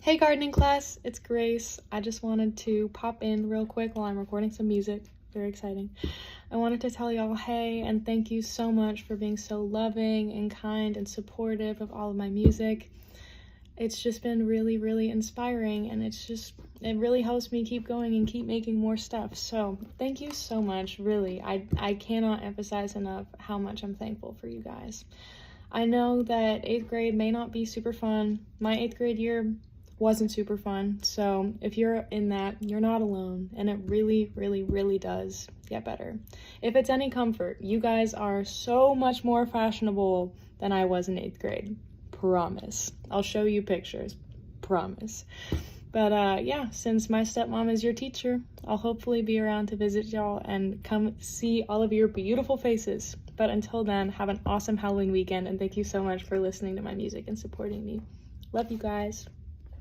Hey gardening class, it's Grace. I just wanted to pop in real quick while I'm recording some music. Very exciting. I wanted to tell y'all hey and thank you so much for being so loving and kind and supportive of all of my music. It's just been really, really inspiring, and it really helps me keep going and keep making more stuff. So thank you so much, really. I cannot emphasize enough how much I'm thankful for you guys. I know that 8th grade may not be super fun. My 8th grade year wasn't super fun, so if you're in that, you're not alone, and it really, really, really does get better. If it's any comfort, you guys are so much more fashionable than I was in 8th grade. Promise. I'll show you pictures. Promise. But yeah, since my stepmom is your teacher, I'll hopefully be around to visit y'all and come see all of your beautiful faces. But until then, have an awesome Halloween weekend, and thank you so much for listening to my music and supporting me. Love you guys.